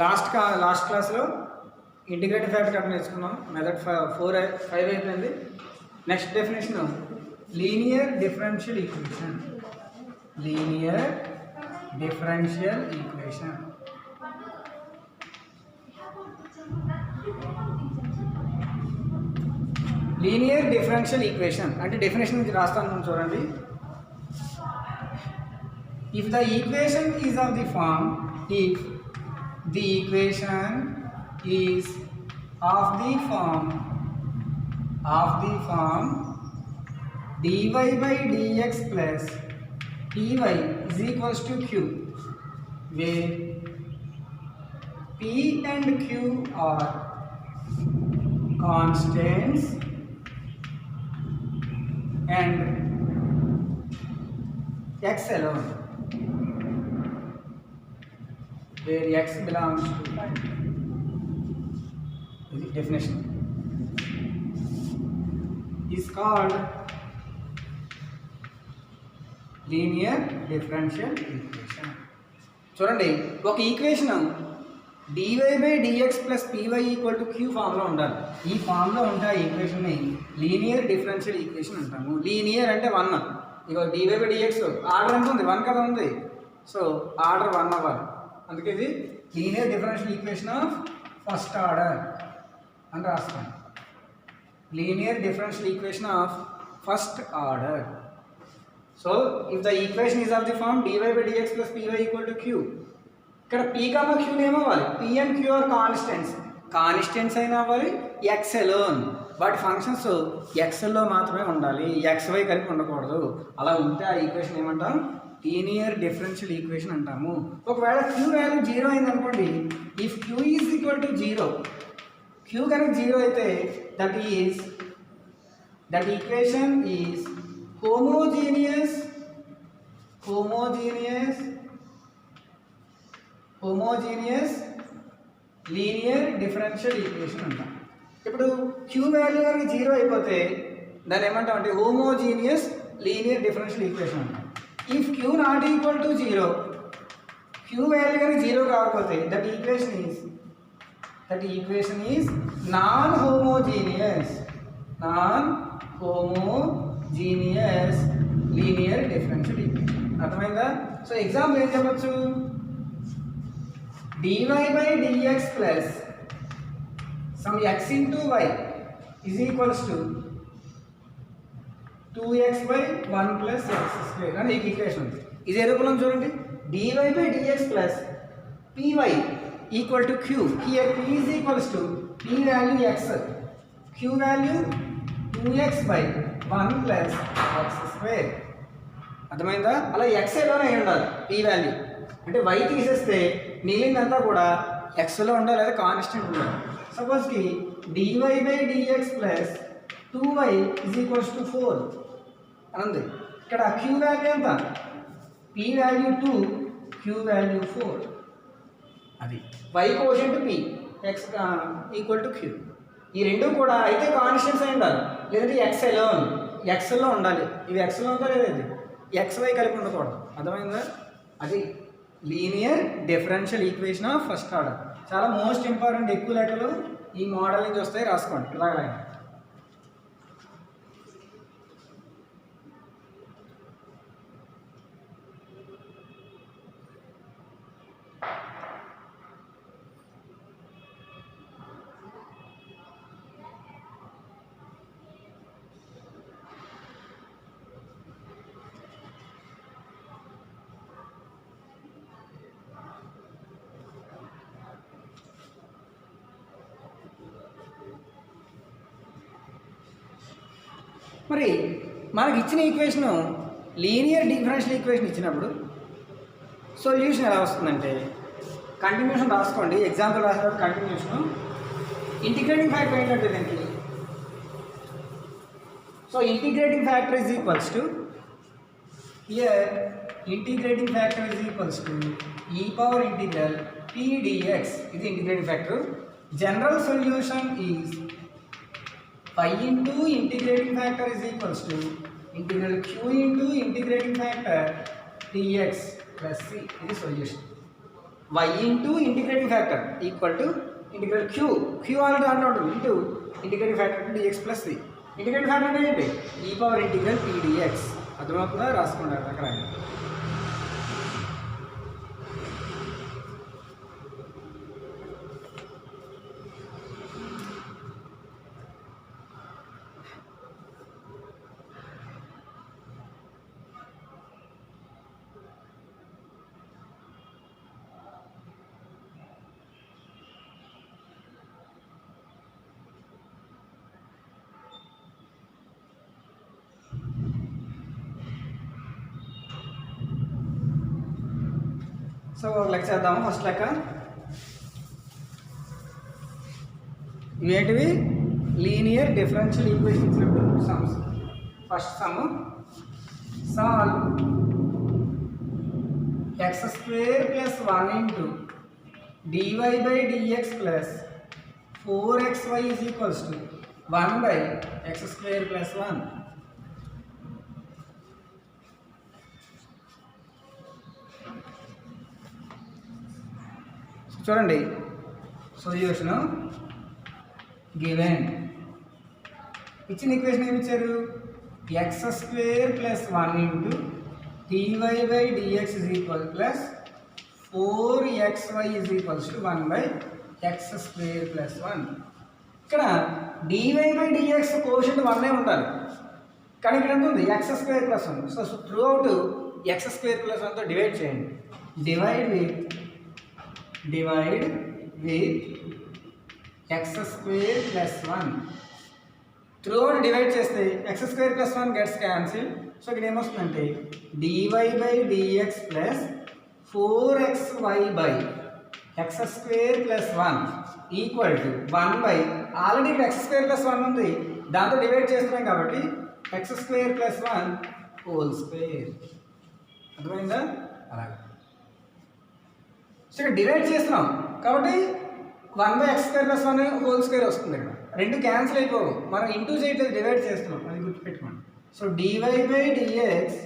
Last క్లాస్లో integrative factor అక్కడ నేర్చుకున్నాం. మెథడ్ 5 అయిపోయింది. Next definition linear differential equation. Linear differential equation. Linear differential equation అంటే డెఫినేషన్ నుంచి రాస్తాను చూడండి. If the equation is of the form, if the equation is of the form dy by dx plus py is equals to q, where p and q are constants and x alone, where x belongs to this definition is called linear differential equation. చూడండి, ఒక equation dy by dx plus py equal to q ఫామ్లో ఉండాలి. ఈ ఫామ్లో ఉంటే ఆ ఈక్వేషన్ని linear differential equation అంటాము. లీనియర్ అంటే 1. ఇక dy by dx ఆర్డర్ ఎంత ఉంది? 1 కదా ఉంది. సో ఆర్డర్ 1 అవ్వాలి. అందుకే ఇది linear differential equation of first order అని రాస్తాను. Linear differential equation of first order. So if the equation is of the form dy by dx plus py equal to q, ఇక్కడ p, q ఏమవ్వాలి? p and q are constants అయినా అవ్వాలి, x alone. వాటి functions xలో మాత్రమే ఉండాలి, xy కలిపి ఉండకూడదు. అలా ఉంటే ఆ ఈక్వేషన్ ఏమంటాం? లీనియర్ డిఫరెన్షియల్ ఈక్వేషన్ అంటాము. ఒకవేళ q వాల్యూ 0 అయింది అనుకోండి, if q is equal to 0, q కనుక 0 అయితే that equation is homogeneous linear differential equation అంటాం. ఇప్పుడు q వాల్యూ కనుక 0 అయిపోతే దాన్ని ఏమంటాం అంటే హోమోజీనియస్ లీనియర్ డిఫరెన్షియల్ ఈక్వేషన్ అంటాం. If q not equal to 0, q value కనుక 0 కాకపోతే that equation is non homogeneous linear differential equation. అర్థమైందా? సో ఎగ్జాంపుల్ ఏం చెప్పచ్చు? dy by dx plus some x into y is equals to 2x by 1 plus x square అని ఈ equation ఉంది. ఇది ఏ రూపంలో చూడండి. dy by dx plus py equal to q. Here p is equals to p value x, q value 2x by 1 plus x square. అర్థమైందా? అలా x ఎలానే ఉండాలి p value. అంటే y తీసేస్తే మిగిలిందంతా కూడా xలో ఉండాలి, లేదా కాన్స్టెంట్ ఉండాలి. సపోజ్కి dy by dx plus 2y is equals to 4 అని ఉంది. ఇక్కడ q వాల్యూ ఎంత? p value 2, q value 4. అది y quotient p, x equal to q. ఈ రెండు కూడా అయితే కాన్స్టెంట్స్ అయి ఉండాలి, లేదంటే xలో ఉండాలి. ఇవి xలో ఉందా లేదా? ఇది xy కలిపి ఉండకూడదు. అర్థమైందా? అది linear differential equation of first order. చాలా మోస్ట్ ఇంపార్టెంట్. ఎక్కువ లెక్కలు ఈ మోడల్ నుంచి వస్తాయి, రాసుకోండి. ఇలాగా మరి మనకి ఇచ్చిన ఈక్వేషను లీనియర్ డిఫరెన్షియల్ ఈక్వేషన్ ఇచ్చినప్పుడు సొల్యూషన్ ఎలా వస్తుందంటే కంటిన్యూషన్ రాసుకోండి. ఎగ్జాంపుల్ రాసేటప్పుడు కంటిన్యూషన్ ఇంటిగ్రేటింగ్ ఫ్యాక్టర్ ఏంటంటే దీనికి. So integrating factor is equals to hear integrating factor is equals to e power integral p dx. ఇది integrating factor. General solution is phi into integrating factor is equals to integral q into integrating factor dx plus c. ఇది solution. Y into integrating factor equal to integrate Q already దాంట్లో ఉంటుంది into integrating factor DX plus C. Integrating factor అంటే ఏంటి? ఈ power integral P dx. అర్థమవుతుందా? రాసుకుంటారు అక్కడ. So ఒక లెక్క చేద్దాము. ఫస్ట్ లెక్క ఇవేంటివి? లీనియర్ డిఫరెన్షియల్ ఈక్వేషన్ ఇచ్చినప్పుడు sums. First sum solve X square plus 1 into DY by dx plus 4xy is equals to 1 by X square plus 1. చూడండి సొల్యూషన్ గివెన్. ఇచ్చిన ఈక్వేషన్ ఏమి ఇచ్చారు? X square plus 1 into DY by DX is equal plus 4xy is equals to 1 by X square plus 1. ఇక్కడ DY by dx quotient 1 ఉండాలి, కానీ ఇక్కడ ఎంత ఉంది? X square plus 1. So through out x square plus 1తో divide చేయండి. Divide with x square plus 1. Through out divide చేస్తే x square plus 1 gets cancel. So ఇక్కడ ఏమొస్తుందంటే d y by dx plus 4xy by X square plus 1 equal to 1 by already ఇక్కడ x square plus 1 ఉంది, దాంతో divide చేస్తున్నాం కాబట్టి x square plus 1 whole square. అర్థమైందా? అలాగే. సో ఇక్కడ డివైడ్ చేస్తున్నాం కాబట్టి 1 by X square plus 1 whole square వస్తుంది. ఇక్కడ రెండు క్యాన్సిల్ అయిపోవు, మనం ఇంటూ చేయట్లేదు, డివైడ్ చేస్తున్నాం, అది గుర్తుపెట్టుకోండి. So d y by dx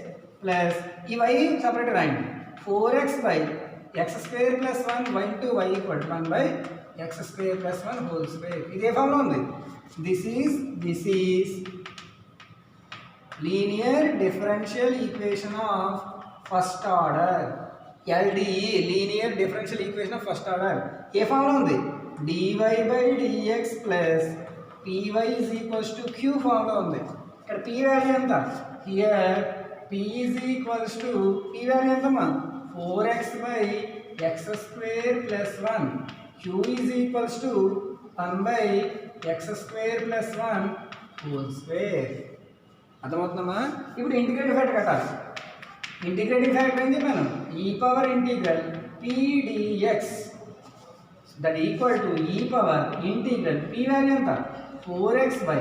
plus ఈ వై సపరేట్ రాయండి. 4x by X square plus 1 y into y equal to 1 by X square plus 1 whole square. ఇది ఏ ఫామ్లో ఉంది? This is linear differential equation of first order. LDE linear differential equation of first order ఏ ఫామ్లో ఉంది? D y by dx plus p y is equals to q ఫామ్లో ఉంది. ఇక్కడ పి వాల్యూ ఎంత? Here P is equals to p value ఎంతమ్మా? 4x by X square plus 1. Q is equals to 1 by X square plus 1 whole square. అర్థమవుతుందమ్మా? ఇప్పుడు integrative factor కట్టాలి. Integrating factor ఏం చెప్పాను? E power integral pdx that equal to e power integral p value ఎంత? 4x by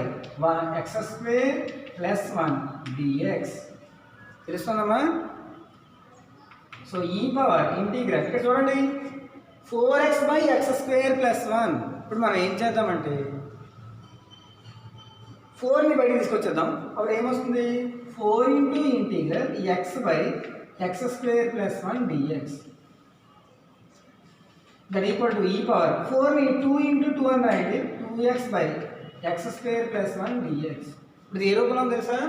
1 x square plus 1 dx. తెలుస్తుందమ్మా? So ఈ power integral ఇక్కడ చూడండి 4x by X square plus 1. ఇప్పుడు మనం ఏం చేద్దామంటే 4ని బయటికి తీసుకొచ్చేద్దాం. అప్పుడు ఏమొస్తుంది? 4 into integral X by X square plus 1 dx that equal to e power 4ని 2 into 2 అని రాయండి. 2x by X square plus 1 dx. ఇప్పుడు ఏ రూపంలో తెలుసా?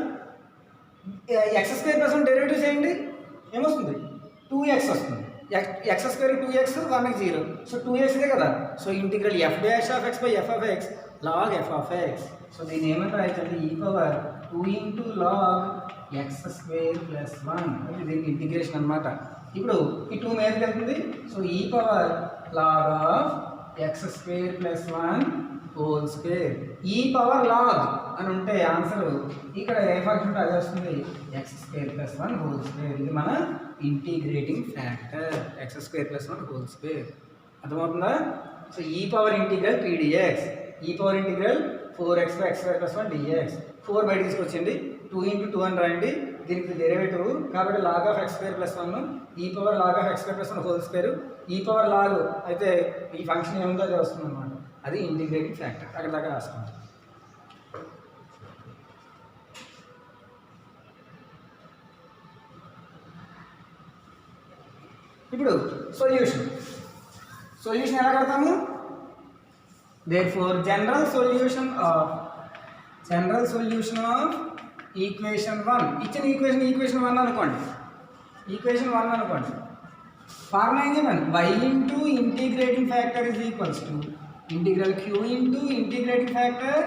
ఎక్స్ స్క్వేర్ ప్లస్ 1 డెరివేటివ్ చేయండి, ఏమొస్తుంది? 2x వస్తుంది. ఎక్స్ స్క్వేర్ 2x 1కి 0. సో 2x ఇదే కదా. So integral f dash of x by f of x log f of x. So దీన్ని ఏమంటారు అయితే ఈ power 2 into log X square plus 1. అంటే దీనికి ఇంటిగ్రేషన్ అనమాట. ఇప్పుడు ఈ 2 మీదకి వెళ్తుంది. సో ఈ power log of X square plus 1 whole square. ఈ పవర్ లాగ్ అని ఉంటే ఆన్సర్ ఇక్కడ ఏ ఫంక్షన్ ఉంటే అదే వస్తుంది, X square plus 1 whole square. ఇది మన integrating factor X square plus 1 whole square. అర్థమవుతుందా? సో ఈ పవర్ ఇంటిగ్రల్ పీడిఎక్స్, ఈ power integral 4x by X square plus 1 dx. 4 బయట తీసుకొచ్చింది. 2 ఇంటూ 2 అని రాయండి. దీనికి డెరివేటివ్ కాబట్టి log of X square plus 1 ఈ power log of X square plus 1 whole square. ఈ పవర్ లాగ్ అయితే ఈ ఫంక్షన్ ఏముందో అది వస్తుంది అనమాట. అది ఇంటిగ్రేటింగ్ ఫ్యాక్టర్. అక్కడ దాకా రాసుకుంటాం. ఇప్పుడు సొల్యూషన్ సొల్యూషన్ ఎలా కడతాము? Therefore general solution of equation 1 ఇచ్చిన ఈక్వేషన్ 1 అనుకోండి. ఈక్వేషన్ 1 అనుకోండి. ఫార్ములా ఏం చెప్పాను? y into integrating factor is equals to integral q into integrating factor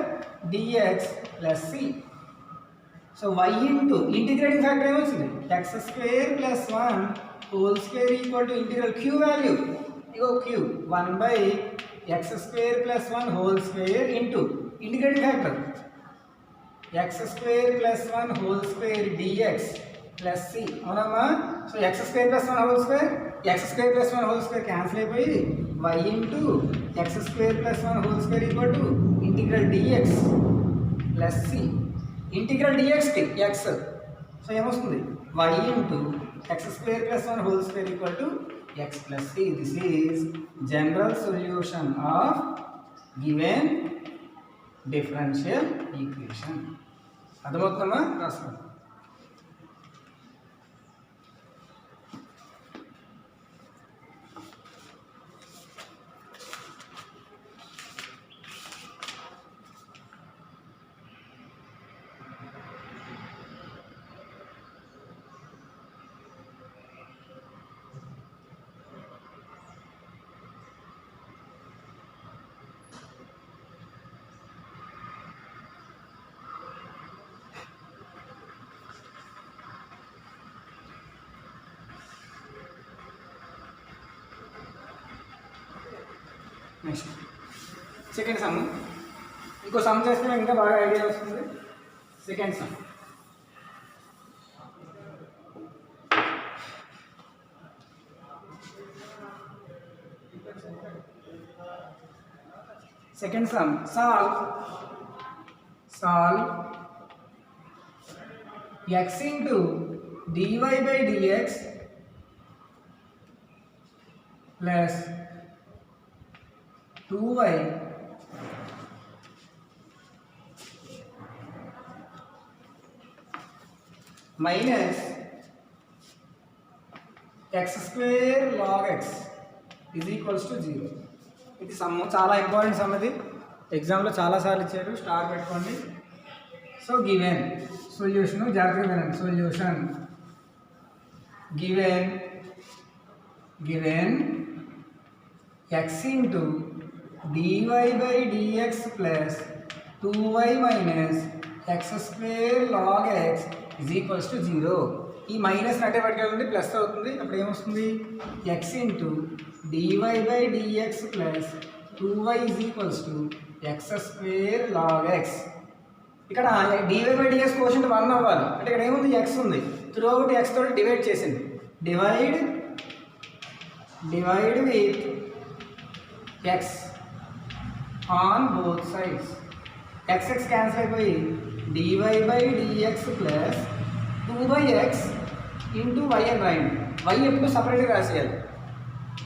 dx plus c. So y into integrating factor ఏమొచ్చింది? X square plus 1 whole square equal to integral q value ఇగో q 1 by X square plus 1 whole square into integrating factor X square plus 1 whole square dx plus c. అవునమ్మా? So x square plus 1 whole square cancel అయిపోయి y into x square plus 1 whole square equal to integral dx plus c. Integral dxకి x, so ఏమొస్తుంది? y into x square plus 1 whole square equal to x plus c. This is general solution of given differential equation. అర్థమవుతుందమ్మా? రాసుకోండి. Next second sum. ఇంకో sum చేస్తే ఇంకా బాగా idea వస్తుంది. Second sum. Solve x into dy by dx plus 2y minus x స్క్వేర్ log x is equals to 0. ఇది some చాలా ఇంపార్టెంట్ సమ్. ఇది ఎగ్జామ్లో చాలాసార్లు ఇచ్చారు. స్టార్ పెట్టుకోండి. సో గివెన్ సొల్యూషన్, జాగ్రత్తగా వినండి. Solution given x into dy by dx plus 2y minus x square log x is equals to 0. ఈ మైనస్ అంటే పట్టుకెళ్ళండి, ప్లస్ అవుతుంది. అప్పుడు ఏమొస్తుంది? x into dy by dx plus 2y is equals to x square log x. ఇక్కడ dy by dx quotient 1 అవ్వాలి. అంటే ఇక్కడ ఏముంది? x ఉంది. త్రూ అవుట్ x తోటి డివైడ్ చేసింది. Divide with x on both sides. x cancel అయిపోయి dy by dx plus 2 by x into y అని రాయండి. y ఎప్పుడు సపరేట్గా రాసేయాలి.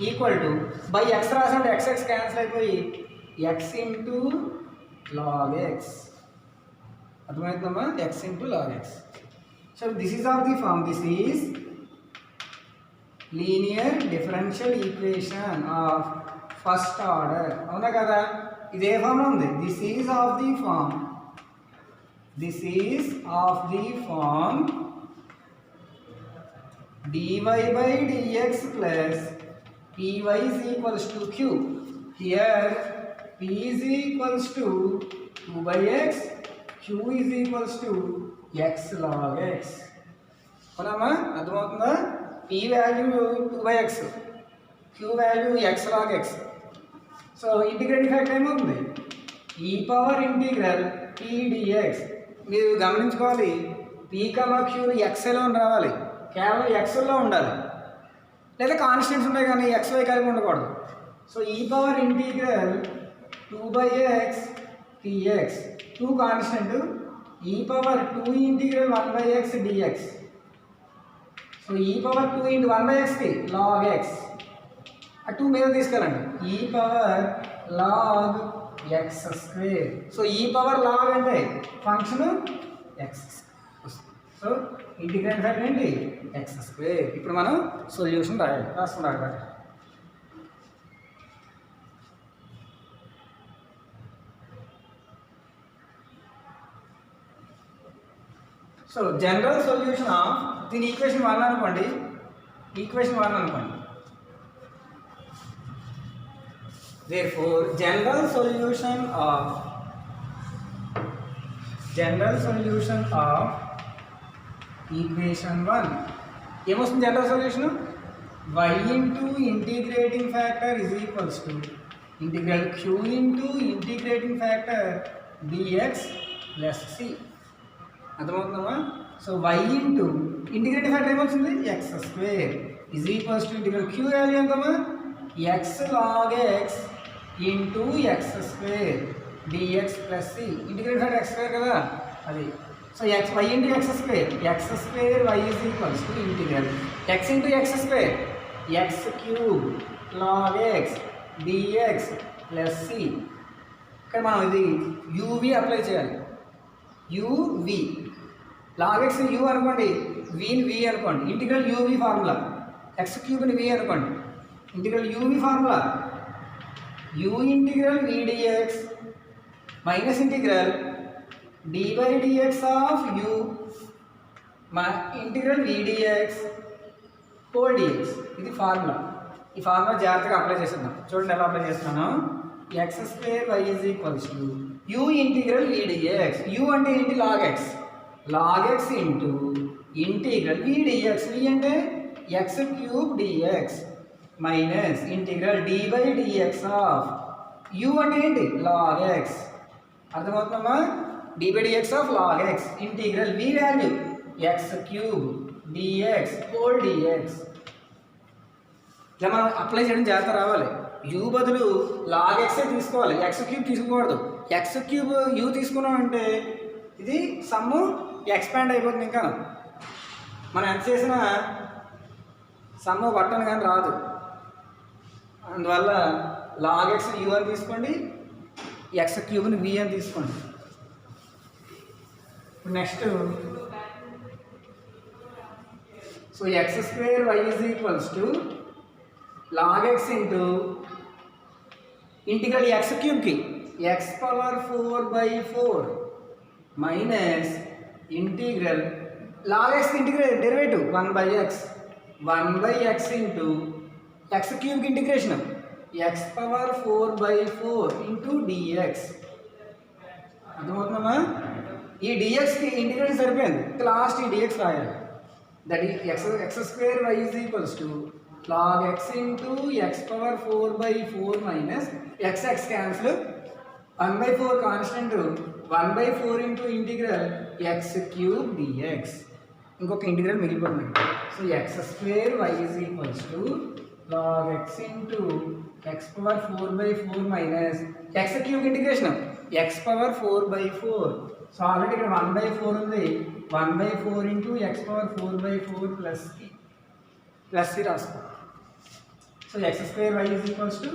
ఈక్వల్ టు బై x రాసామంటే x క్యాన్సిల్ అయిపోయి x ఇంటూ log x. అర్థమవుతుందమ్మా? x into log x. So this is of the form. This is linear differential equation of first order. అవునా కదా? ఇది ఏ ఫామ్ ఉంది? This is of the form dy by dx plus py is equals to q. Here p is equals to 2 by x, q is equals to x log x. అవునమ్మా? అర్థమవుతుందా? p value 2 by x, q value x log x. So integrating factor ఏమవుతుంది? e power integral p dx. మీరు గమనించుకోవాలి, p q xలో రావాలి, కేవలం xలో ఉండాలి, లేదా constants ఉంటాయి కానీ xy కలిపి ఉండకూడదు. So e power integral 2 by x dx, 2 constant, e power 2 integral 1 by x dx. So e power 2 into 1 by x కి log x. ఆ 2 మీద తీసుకెళ్ళండి. e power log x square. So e power log అంటే function x. So integrate factor ఏంటి? x square. ఇప్పుడు మనం solution రాయాలి. రాసుకున్నాడు. సో జనరల్ సొల్యూషన్ ఆఫ్ దీని ఈక్వేషన్ 1 అనుకోండి, ఈక్వేషన్ 1 అనుకోండి. therefore general solution of equation 1 ఏమొస్తుంది general solution? y into integrating factor is equals to integral q into integrating factor dx plus c. అర్థమవుతుందమ్మా? So y into integrating factor ఏమొస్తుంది? x స్క్వేర్ is equals to integral q value ఎంతమ్మా? x log x into x square dx plus c. Integrating factor x square కదా అది. So x y into x square y is equals to integral x into x square x cube log x dx plus c. ఇక్కడ మనం ఇది uv apply చేయాలి. uv log x u అనుకోండి, v ని v అనుకోండి. ఇంటిగ్రల్ uv ఫార్ములా, x క్యూబ్ ని v అనుకోండి. ఇంటిగ్రల్ uv formula u integral v dx minus integral d by dx of u integral v dx whole dx. ఇది formula. ఈ ఫార్ములా జాగ్రత్తగా అప్లై చేసేద్దాం. చూడండి ఎలా అప్లై చేస్తున్నాను. x square y is equals to u integral v dx. u అంటే ఏంటి? Log x. Log x into integral v dx. v అంటే x cube dx minus integral d by dx of u అంటే ఏంటి? Log x. అర్థమవుతుందమ్మా? d by dx of log x integral v value x cube dx whole dx. ఇలా మనం apply చేయడం జాగ్రత్త రావాలి. u బదులు లాగ్ x తీసుకోవాలి, x క్యూబ్ తీసుకోకూడదు. x క్యూబ్ u తీసుకున్నాం అంటే ఇది సమ్ము ఎక్స్పాండ్ అయిపోతుంది. ఇంకా మనం ఎంత చేసినా సమ్ము బట్టను కానీ రాదు. అందువల్ల లాగ్ x u అని తీసుకోండి, x క్యూబ్ని v అని తీసుకోండి. Next so x square y is equals to log x into integral x క్యూబ్కి x power 4/4 minus integral log x integrate derivative 1/x into x క్యూబ్కి integration x power 4/4 into dx. అర్థమవుతుందమ్మా? ఈ dxకి integration సరిపోయింది. Last ఈ dx రాయాలి. That ఈ x square y is equals to log x into x power 4/4 minus x cancel 1/4 constant 1/4 into integral x cube dx. ఇంకొక integral మిగిలిపోతుంది. So x square y is equals to log x into x power 4/4 minus x cube integration x power 4/4. So already ఇక్కడ 1/4 ఉంది. 1/4 into x power 4/4 plus c రాసుకో. So x square y is equals to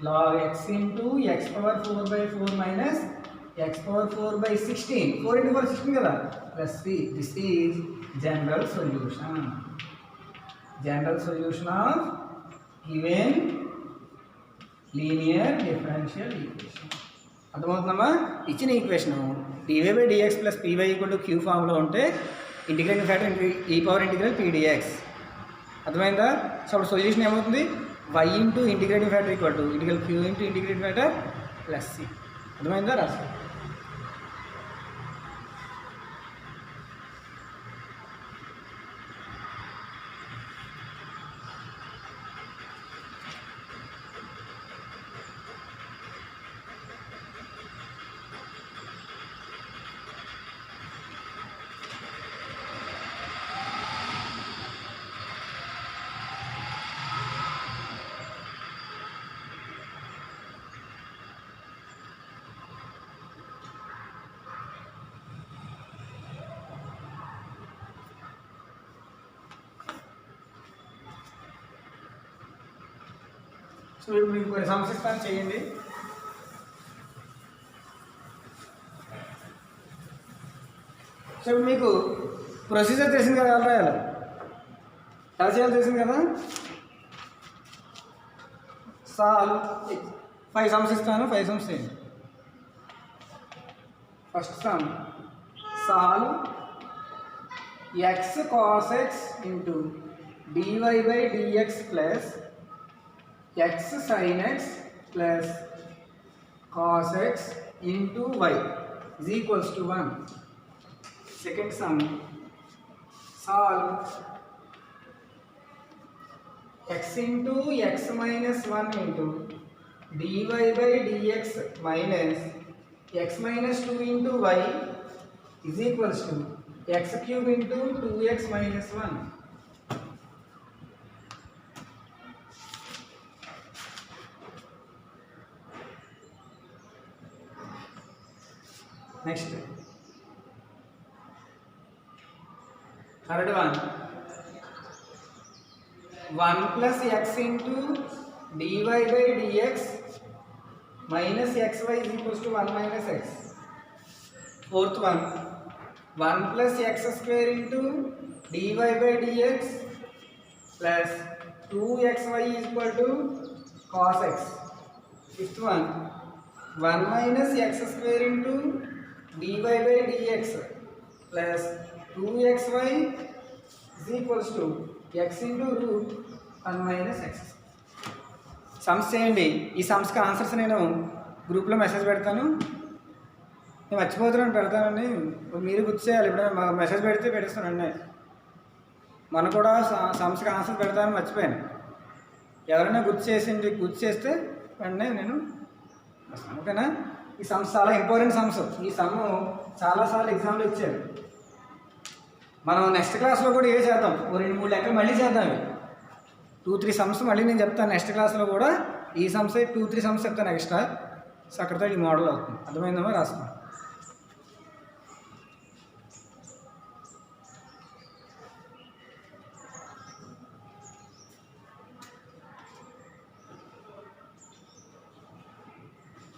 log x into x power 4/4 minus x power 4/16. 4 into 4 16 కదా plus c. This is general solution. General solution of given linear differential equation. అర్థమవుతుందమ్మా? ఇచ్చిన equation dy by dx plus py equal to q ఫామ్లో ఉంటే integrating factor e power integral pdx. అర్థమైందా? So అప్పుడు solution ఏమవుతుంది? y into integrating factor equal to integral q into integrating factor plus c. అర్థమైందా? రాసుకో. So ఇప్పుడు మీకు కొన్ని సమస్య ఇస్తాను, చేయండి. సో ఇప్పుడు మీకు ప్రొసీజర్ తెలిసింది కదా, ఎలా రాయాలి, ఎలా చేయాలి తెలిసింది కదా. సాల్వ్ 5 సమ్స్ ఇస్తాను, 5 సమ్స్ చేయండి. First sum solve x cos x into dy by dx plus x sin x plus cos x into y is equals to 1. Second sum, solve x into x minus 1 into dy by dx minus x minus 2 into y is equals to x cube into 2x minus 1. Next, third one, 1 plus x into dy by dx minus xy is equals to 1 minus x. Fourth one, 1 plus x square into dy by dx plus 2xy is equal to cos x. Fifth one, 1 minus x square into dy by dx plus 2xy is equals to x into root 1 minus x. Sums చేయండి. ఈ సమ్స్కి answers నేను గ్రూప్లో message పెడతాను. నేను మర్చిపోతున్నాను, పెడతానండి. మీరు గుర్తు చేయాలి. ఇప్పుడు మెసేజ్ పెడితే పెట్టేస్తానండి. మనం కూడా సమ్స్కి ఆన్సర్ పెడతానని మర్చిపోయాను. ఎవరైనా గుర్తు చేస్తే వెంటనే నేను వస్తాను. ఓకేనా? ఈ సమ్స్ చాలా ఇంపార్టెంట్ సమ్స్. ఈ సమ్ చాలాసార్లు ఎగ్జామ్లో ఇచ్చారు. మనం నెక్స్ట్ క్లాస్లో కూడా ఏ చేద్దాం, 2-3 లెక్కలు మళ్ళీ చేద్దాం. 2-3 సమ్స్ మళ్ళీ నేను చెప్తాను. నెక్స్ట్ క్లాస్లో కూడా ఈ సమ్స్ 2-3 సమ్స్ చెప్తాను ఎక్స్ట్రా. సో అక్కడితో ఈ మోడల్ అవుతుంది. అర్థమైందమ్మా? రాసుకోండి.